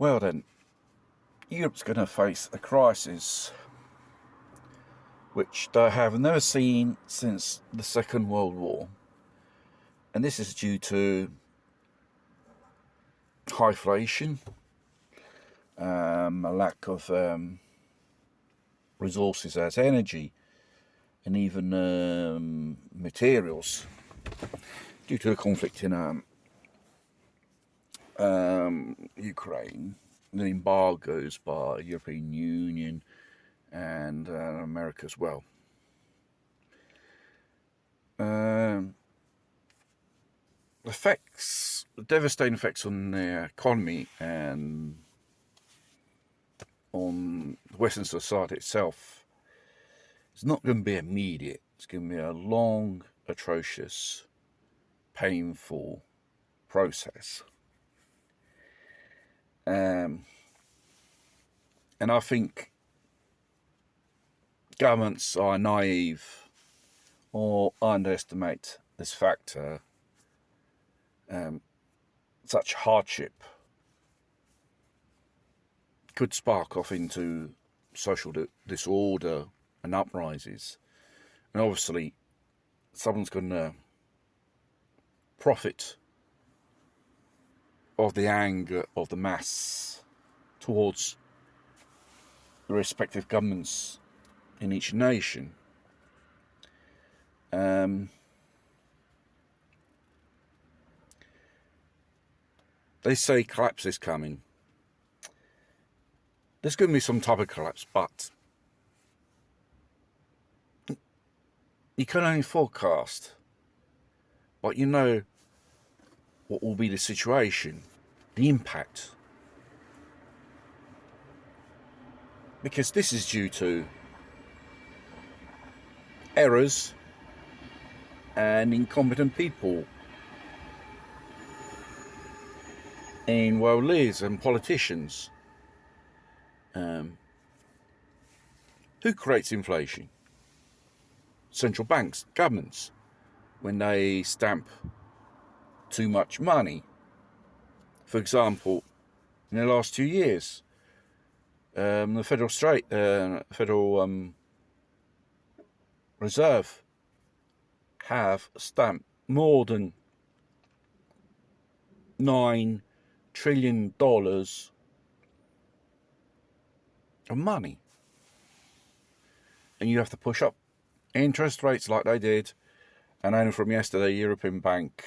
Well then, Europe's going to face a crisis which they have never seen since the Second World War. And this is due to high inflation, a lack of resources as energy, and even materials due to the conflict in Ukraine, the embargoes by the European Union and America as well. The devastating effects on the economy and on Western society itself is not going to be immediate. It's going to be a long, atrocious, painful process. And I think governments are naive or underestimate this factor. Such hardship could spark off into social disorder and uprisings. And obviously, someone's going to profit of the anger of the mass towards the respective governments in each nation. They say collapse is coming. There's going to be some type of collapse, but you can only forecast. But you know what will be the situation, the impact. Because this is due to errors and incompetent people in world leaders and politicians. Who creates inflation? Central banks, governments, when they stamp too much money. For example, in the last 2 years, the Federal Reserve have stamped more than $9 trillion of money. And you have to push up interest rates like they did. And only from yesterday, European Bank,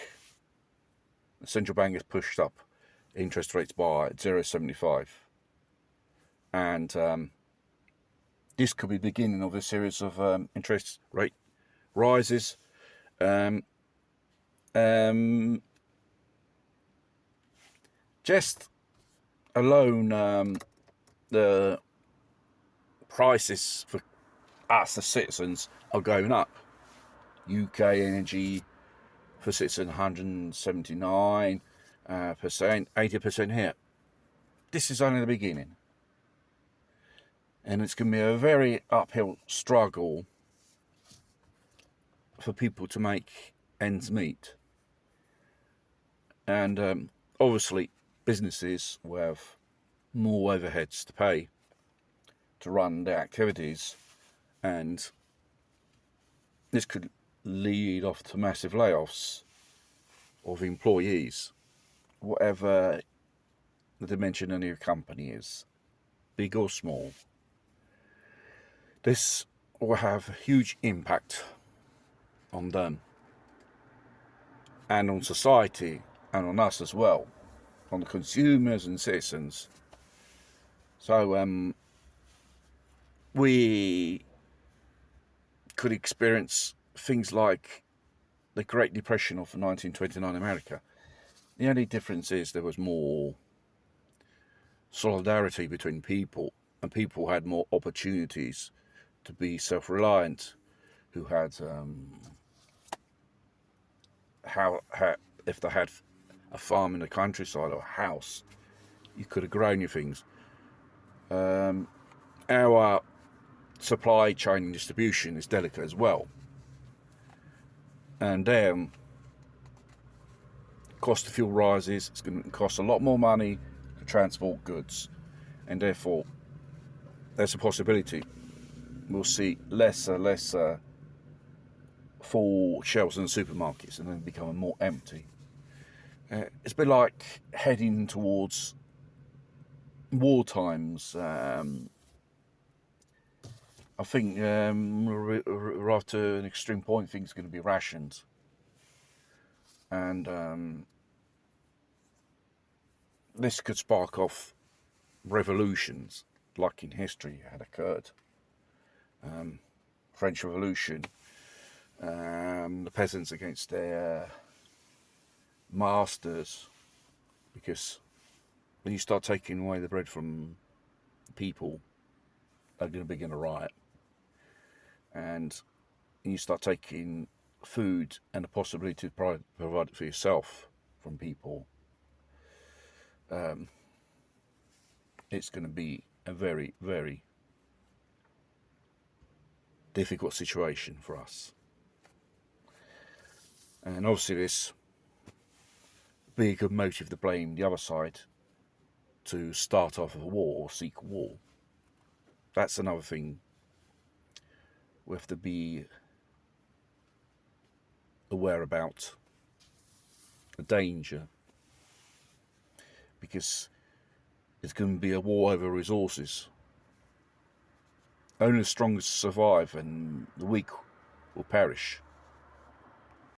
the central bank, has pushed up interest rates by 0.75. And this could be the beginning of a series of interest rate rises. Just alone, the prices for us, the citizens, are going up. UK energy for citizens 179%, 80% here. This is only the beginning. And it's going to be a very uphill struggle for people to make ends meet. And obviously, businesses will have more overheads to pay to run their activities, and this could lead off to massive layoffs of employees, whatever the dimension of your company is, big or small. This will have a huge impact on them and on society and on us as well, on the consumers and citizens. So we could experience things like the Great Depression of 1929 America. The only difference is there was more solidarity between people, and people had more opportunities to be self-reliant, who had if they had a farm in the countryside or a house, you could have grown your things. Our supply chain and distribution is delicate as well, and cost of fuel rises. It's going to cost a lot more money to transport goods, and therefore there's a possibility we'll see lesser full shelves in the supermarkets and then becoming more empty. It's a bit like heading towards war times. I think we're after an extreme point, things are going to be rationed, and this could spark off revolutions like in history had occurred. French Revolution, the peasants against their masters, because when you start taking away the bread from the people, they're going to begin a riot. And you start taking food and the possibility to provide it for yourself from people, it's going to be a very, very difficult situation for us. And obviously this be a good motive to blame the other side to start off a war or seek war. That's another thing we have to be aware about, the danger, because it's going to be a war over resources. Only the strongest survive and the weak will perish.